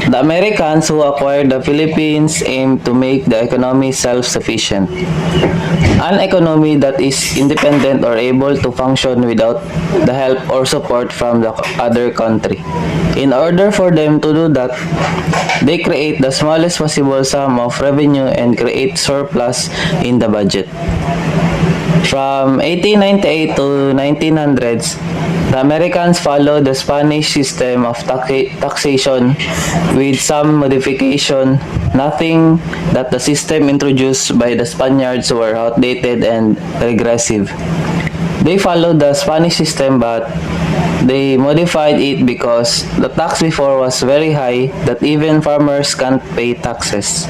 The Americans who acquired the Philippines aim to make the economy self-sufficient. An economy that is independent or able to function without the help or support from the other country. In order for them to do that, they create the smallest possible sum of revenue and create surplus in the budget. From 1898 to 1900s, the Americans followed the Spanish system of taxation with some modification. Nothing that the system introduced by the Spaniards were outdated and regressive. They followed the Spanish system, but they modified it because the tax before was very high that even farmers can't pay taxes.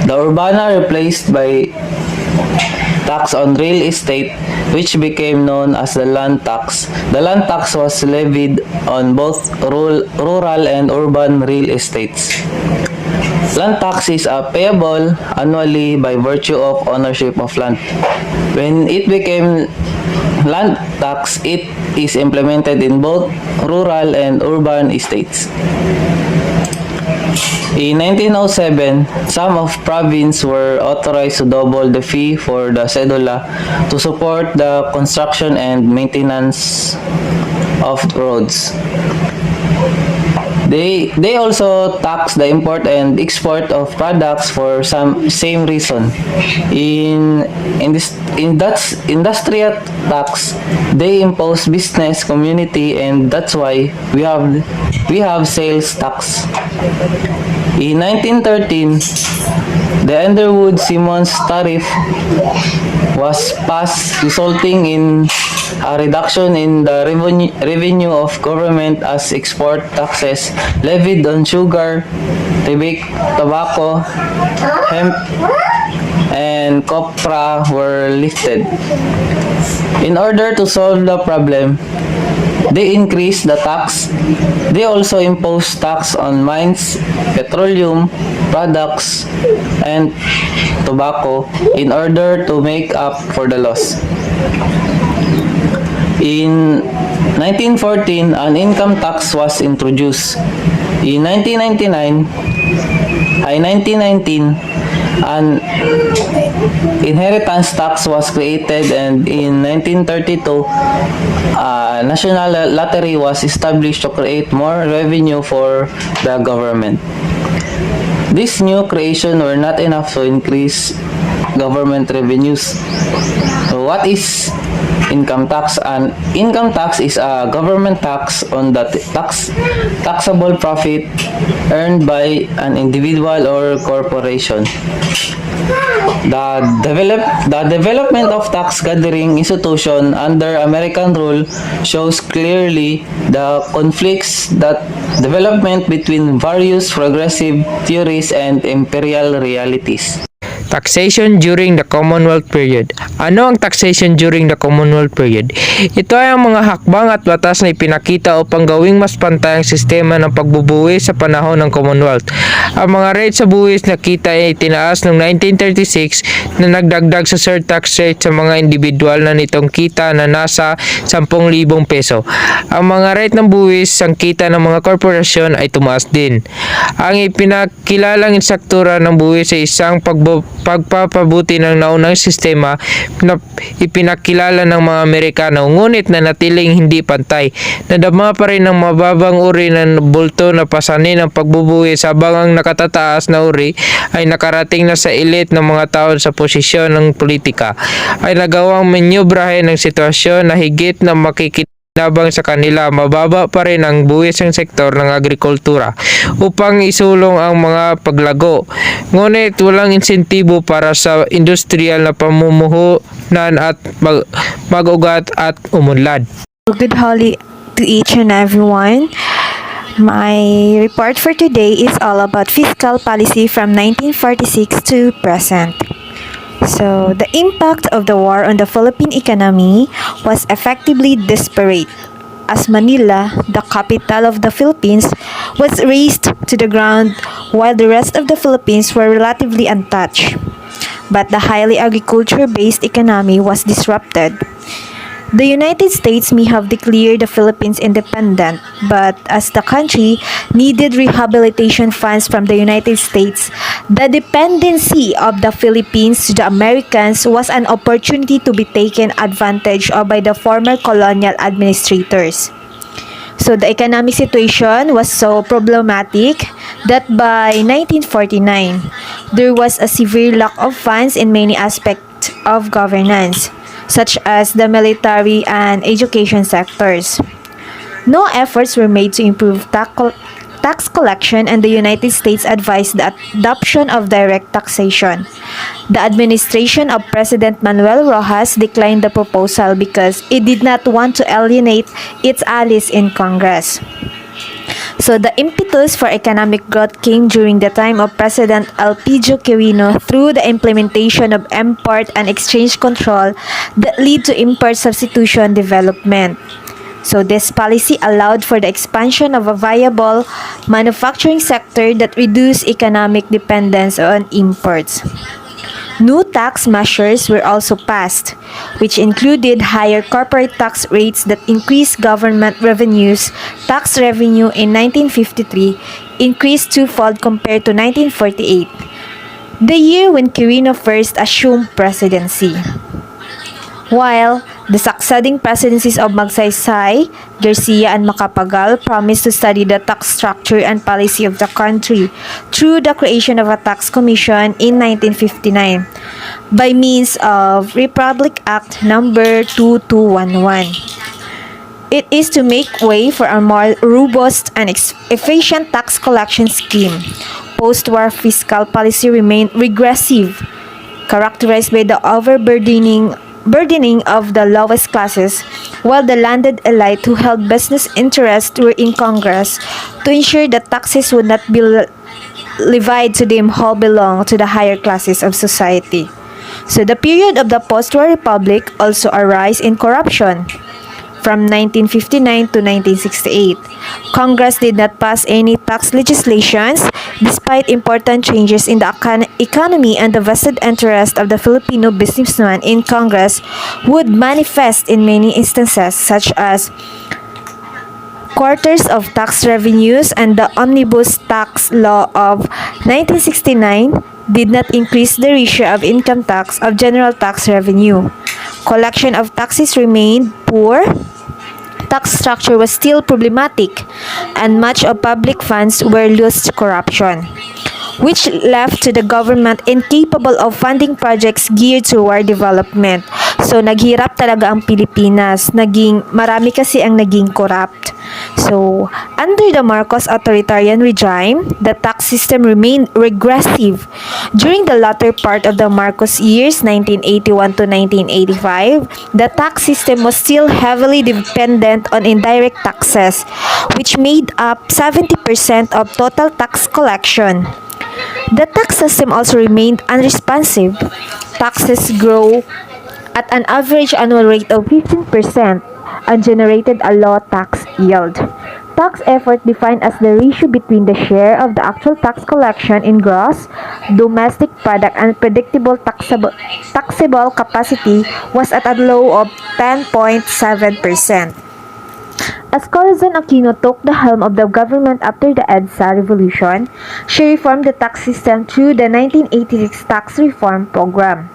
The urbana replaced by tax on real estate, which became known as the land tax. The land tax was levied on both rural and urban real estates. Land tax is payable annually by virtue of ownership of land. When it became land tax, it is implemented in both rural and urban estates. In 1907, some of province were authorized to double the fee for the cedula to support the construction and maintenance of roads. They also tax the import and export of products for some same reason. In Dutch industrial tax, they impose business community, and that's why we have sales tax. In 1913, the Underwood-Simmons tariff was passed, resulting in a reduction in the revenue of government as export taxes levied on sugar, tobacco, hemp, and copra were lifted. In order to solve the problem, they increased the tax. They also imposed tax on mines, petroleum products, and tobacco in order to make up for the loss. In 1914, an income tax was introduced. In 1919, an inheritance tax was created, and in 1932, a national lottery was established to create more revenue for the government. These new creations were not enough to increase government revenues. So what is income tax? An income tax is a government tax on the taxable profit earned by an individual or corporation. The development of tax gathering institution under American rule shows clearly the conflicts that development between various progressive theories and imperial realities. Taxation during the Commonwealth period. Ano ang taxation during the Commonwealth period? Ito ay ang mga hakbang at batas na ipinakita upang gawing mas pantay ang sistema ng pagbubuwis sa panahon ng Commonwealth. Ang mga rate sa buwis na kita ay itinaas noong 1936 na nagdagdag sa surtax rate sa mga individual na nitong kita na nasa 10,000 peso. Ang mga rate ng buwis sa kita ng mga korporasyon ay tumaas din. Ang ipinakilalang instruktura ng buwis ay isang pagpapabuti ng naunang sistema na ipinakilala ng mga Amerikano, ngunit na natiling hindi pantay. Nadama pa rin ng mababang uri ng bulto na pasanin ng pagbubuwis habang ang nakatataas na uri ay nakarating na sa elite ng mga tao sa posisyon ng politika ay nagawang manyobrahin ng sitwasyon na higit na makikinabang sa kanila. Mababa pa rin ang buwis ng sektor ng agrikultura upang isulong ang mga paglago. Ngunit walang insentibo para sa industrial na pamumuhunan at mag-ugat at umunlad. Good holiday to each and everyone. My report for today is all about fiscal policy from 1946 to present. So, the impact of the war on the Philippine economy was effectively disparate, as Manila, the capital of the Philippines, was razed to the ground while the rest of the Philippines were relatively untouched. But the highly agriculture-based economy was disrupted. The United States may have declared the Philippines independent, but as the country needed rehabilitation funds from the United States, the dependency of the Philippines to the Americans was an opportunity to be taken advantage of by the former colonial administrators. So the economic situation was so problematic that by 1949, there was a severe lack of funds in many aspects of governance, such as the military and education sectors. No efforts were made to improve tax collection, and the United States advised the adoption of direct taxation. The administration of President Manuel Rojas declined the proposal because it did not want to alienate its allies in Congress. So the impetus for economic growth came during the time of President Elpidio Quirino through the implementation of import and exchange control that lead to import substitution development. So this policy allowed for the expansion of a viable manufacturing sector that reduced economic dependence on imports. New tax measures were also passed, which included higher corporate tax rates that increased government revenues. Tax revenue in 1953 increased twofold compared to 1948, the year when Quirino first assumed presidency. While the succeeding presidencies of Magsaysay, Garcia, and Macapagal promised to study the tax structure and policy of the country through the creation of a tax commission in 1959 by means of Republic Act number 2211. It is to make way for a more robust and efficient tax collection scheme. Post-war fiscal policy remained regressive, characterized by the overburdening of the lowest classes, while the landed elite who held business interests were in Congress to ensure that taxes would not be levied to them who belong to the higher classes of society. So the period of the post-war republic also a rise in corruption. From 1959 to 1968, Congress did not pass any tax legislations despite important changes in the economy, and the vested interest of the Filipino businessman in Congress would manifest in many instances, such as quarters of tax revenues, and the Omnibus Tax Law of 1969 did not increase the ratio of income tax of general tax revenue. Collection of taxes remained poor, tax structure was still problematic, and much of public funds were lost to corruption, which left to the government incapable of funding projects geared toward development. So, naghirap talaga ang Pilipinas. Marami kasi ang naging corrupt. So, under the Marcos authoritarian regime, the tax system remained regressive. During the latter part of the Marcos years, 1981 to 1985, the tax system was still heavily dependent on indirect taxes, which made up 70% of total tax collection. The tax system also remained unresponsive. Taxes grow at an average annual rate of 15% and generated a low tax yield. Tax effort, defined as the ratio between the share of the actual tax collection in gross domestic product and predictable taxable capacity, was at a low of 10.7%. As Corazon Aquino took the helm of the government after the EDSA revolution, she reformed the tax system through the 1986 Tax Reform Program.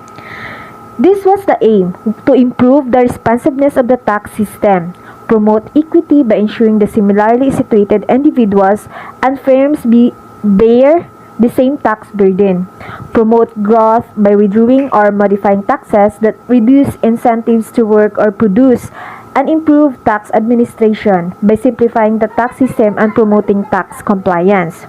This was the aim, to improve the responsiveness of the tax system, promote equity by ensuring the similarly situated individuals and firms bear the same tax burden, promote growth by withdrawing or modifying taxes that reduce incentives to work or produce, and improve tax administration by simplifying the tax system and promoting tax compliance.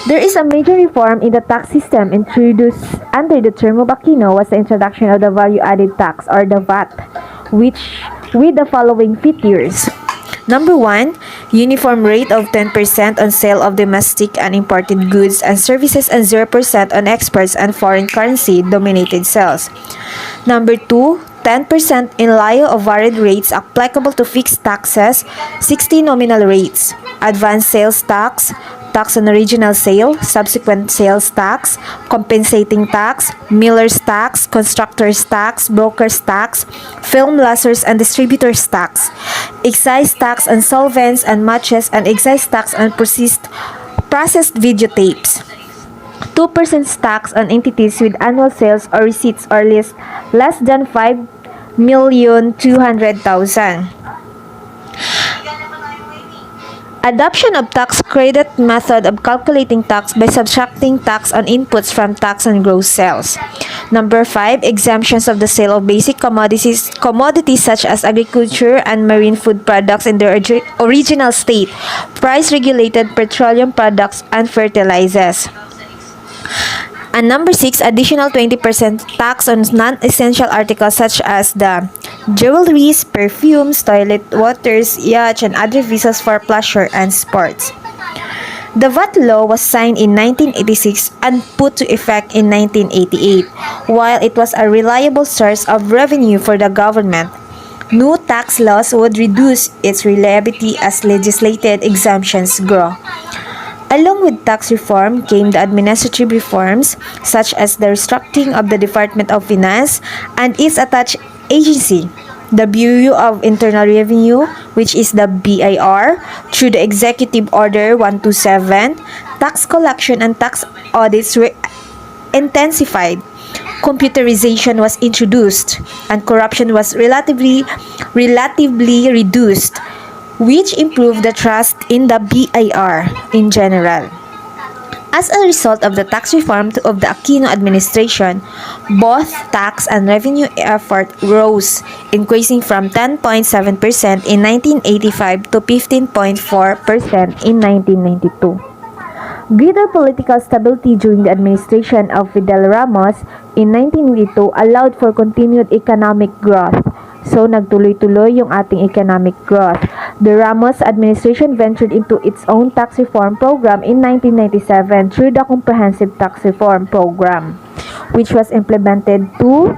There is a major reform in the tax system introduced under the term of Aquino was the introduction of the value-added tax, or the VAT, which with the following features. Number 1, uniform rate of 10% on sale of domestic and imported goods and services and 0% on exports and foreign currency dominated sales. Number 2, 10% in lieu of varied rates applicable to fixed taxes, 60 nominal rates, advance sales tax, tax on original sale, subsequent sales tax, compensating tax, miller's tax, constructor's tax, broker's tax, film lessors and distributors tax, excise tax on solvents and matches, and excise tax on processed videotapes. 2% tax on entities with annual sales or receipts or less than 5,200,000. Adoption of tax credit method of calculating tax by subtracting tax on inputs from tax on gross sales. Number 5, exemptions of the sale of basic commodities such as agriculture and marine food products in their original state, price-regulated petroleum products and fertilizers. And number 6, additional 20% tax on non-essential articles such as the jewelries, perfumes, toilet waters, yachts, and other vessels for pleasure and sports. The VAT law was signed in 1986 and put to effect in 1988. While it was a reliable source of revenue for the government, New tax laws would reduce its reliability as legislated exemptions grow. Along with tax reform came the administrative reforms such as the restructuring of the Department of Finance and its attached agency, the Bureau of Internal Revenue, which is the BIR, through the Executive Order 127. Tax collection and tax audits were intensified. Computerization was introduced and corruption was relatively reduced, which improved the trust in the BIR in general. As a result of the tax reform of the Aquino administration, both tax and revenue effort rose, increasing from 10.7% in 1985 to 15.4% in 1992. Greater political stability during the administration of Fidel Ramos in 1992 allowed for continued economic growth. So, nagtuloy-tuloy yung ating economic growth. The Ramos administration ventured into its own tax reform program in 1997 through the Comprehensive Tax Reform Program, which was implemented to,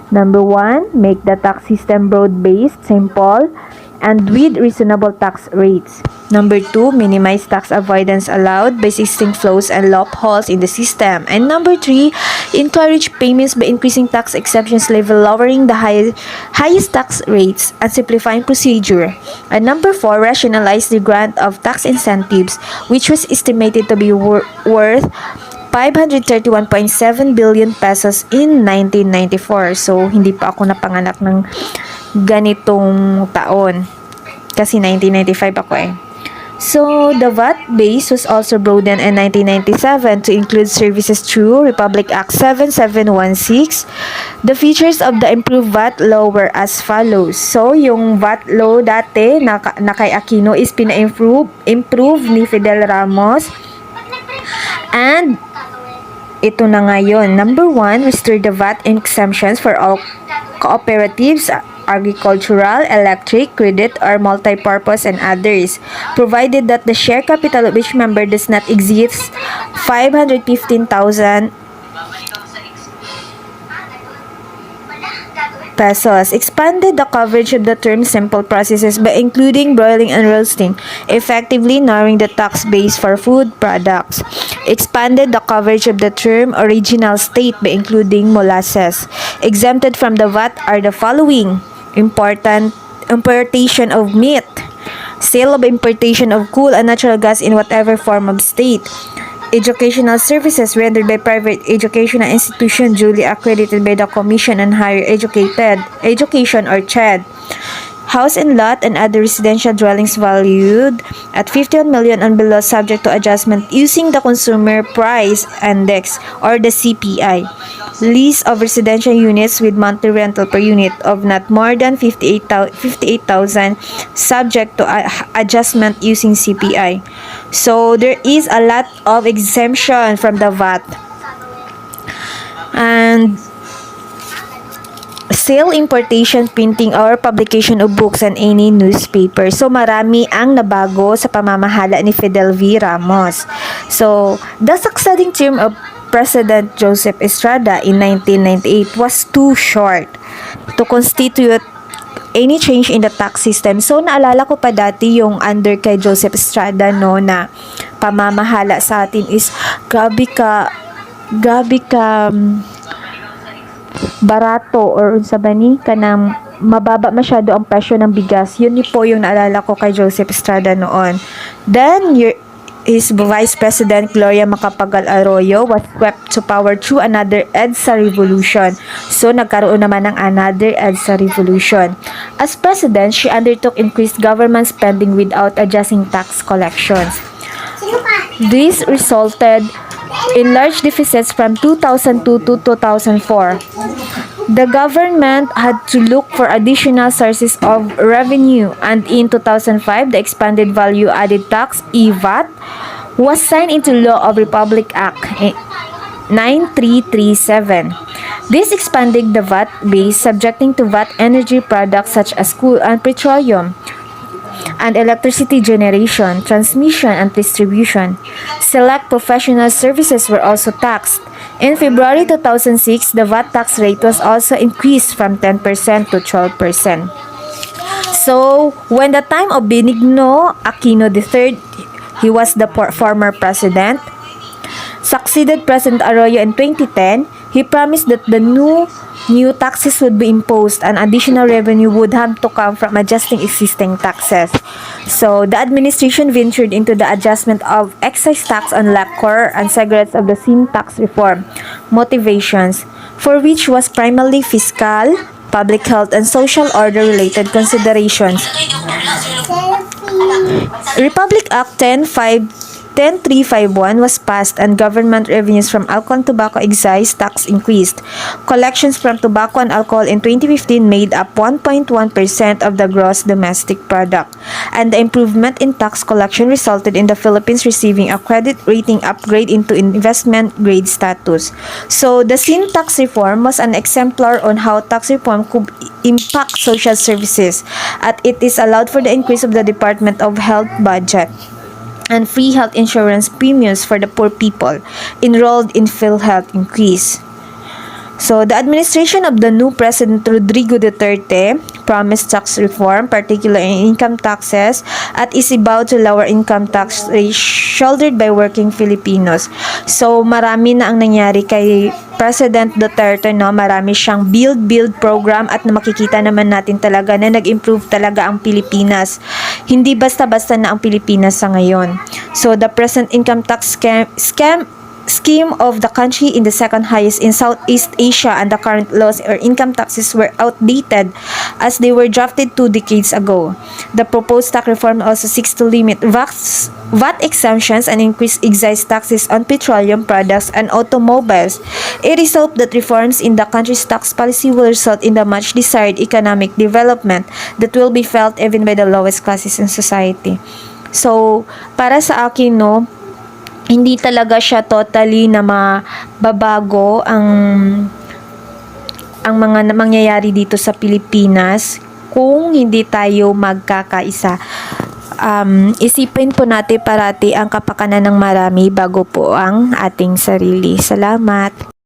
number 1, make the tax system broad-based, simple, and with reasonable tax rates. Number 2, minimize tax avoidance allowed by existing flows and loopholes in the system. And number 3, encourage payments by increasing tax exemptions level, lowering the highest tax rates, and simplifying procedure. And number 4, rationalize the grant of tax incentives, which was estimated to be worth 531.7 billion pesos in 1994. So, hindi pa ako napanganak ng ganitong taon. Kasi 1995 ako eh. So, the VAT base was also broadened in 1997 to include services through Republic Act 7716. The features of the improved VAT law were as follows. So, yung VAT law dati na kay Aquino is pina-improve ni Fidel Ramos. And ito na ngayon. Number 1, restore the VAT exemptions for all cooperatives, agricultural, electric, credit, or multi-purpose and others, provided that the share capital of each member does not exceed 515,000 pesos. Expanded the coverage of the term simple processes by including broiling and roasting, effectively narrowing the tax base for food products. Expanded the coverage of the term original state by including molasses. Exempted from the VAT are the following: importation of meat, sale of importation of coal and natural gas in whatever form of state, educational services rendered by private educational institution duly accredited by the Commission on Higher Education or CHED, house and lot and other residential dwellings valued at 51 million and below subject to adjustment using the Consumer Price Index or the CPI. Lease of residential units with monthly rental per unit of not more than 58,000 subject to adjustment using CPI. So there is a lot of exemption from the VAT. And sale, importation, printing, or publication of books and any newspaper. So, marami ang nabago sa pamamahala ni Fidel V. Ramos. So, the succeeding term of President Joseph Estrada in 1998 was too short to constitute any change in the tax system. So, naalala ko pa dati yung under kay Joseph Estrada, no, na pamamahala sa atin is grabe ka barato or unsa ba ni kanang mababa masyado ang presyo ng bigas. Yun po yung naalala ko kay Joseph Estrada noon. Then his Vice President Gloria Macapagal Arroyo was swept to power through another EDSA revolution. So nagkaroon naman ng another EDSA revolution. As president, she undertook increased government spending without adjusting tax collections. This resulted in large deficits from 2002 to 2004. The government had to look for additional sources of revenue, and in 2005, the expanded value-added tax (EVAT) was signed into law of Republic Act 9337. This expanded the VAT base, subjecting to VAT energy products such as coal and petroleum, and electricity generation, transmission, and distribution. Select professional services were also taxed. In February 2006, the VAT tax rate was also increased from 10% to 12%. So, when the time of Benigno Aquino III, he was the former president, succeeded President Arroyo in 2010, he promised that the new taxes would be imposed and additional revenue would have to come from adjusting existing taxes. So, the administration ventured into the adjustment of excise tax on liquor and cigarettes of the sin tax reform motivations, for which was primarily fiscal, public health, and social order related considerations. Republic Act 10351 was passed and government revenues from alcohol and tobacco excise tax increased. Collections from tobacco and alcohol in 2015 made up 1.1% of the gross domestic product, and the improvement in tax collection resulted in the Philippines receiving a credit rating upgrade into investment grade status. So, the sin tax reform was an exemplar on how tax reform could impact social services, at it is allowed for the increase of the Department of Health budget and free health insurance premiums for the poor people enrolled in PhilHealth increase. So, the administration of the new President Rodrigo Duterte promised tax reform, particularly in income taxes, at is about to lower income tax rate shouldered by working Filipinos. So, marami na ang nangyari kay President Duterte, no? Marami siyang build program at makikita naman natin talaga na nag-improve talaga ang Pilipinas. Hindi basta-basta na ang Pilipinas sa ngayon. So, the present income tax scheme of the country in the second highest in Southeast Asia, and the current laws or income taxes were outdated as they were drafted 2 decades ago. The proposed tax reform also seeks to limit VAT exemptions and increase excise taxes on petroleum products and automobiles. It is hoped that reforms in the country's tax policy will result in the much desired economic development that will be felt even by the lowest classes in society. So, para sa akin, no, hindi talaga siya totally na mababago ang mga mangyayari dito sa Pilipinas kung hindi tayo magkakaisa. Isipin po natin parati ang kapakanan ng marami bago po ang ating sarili. Salamat!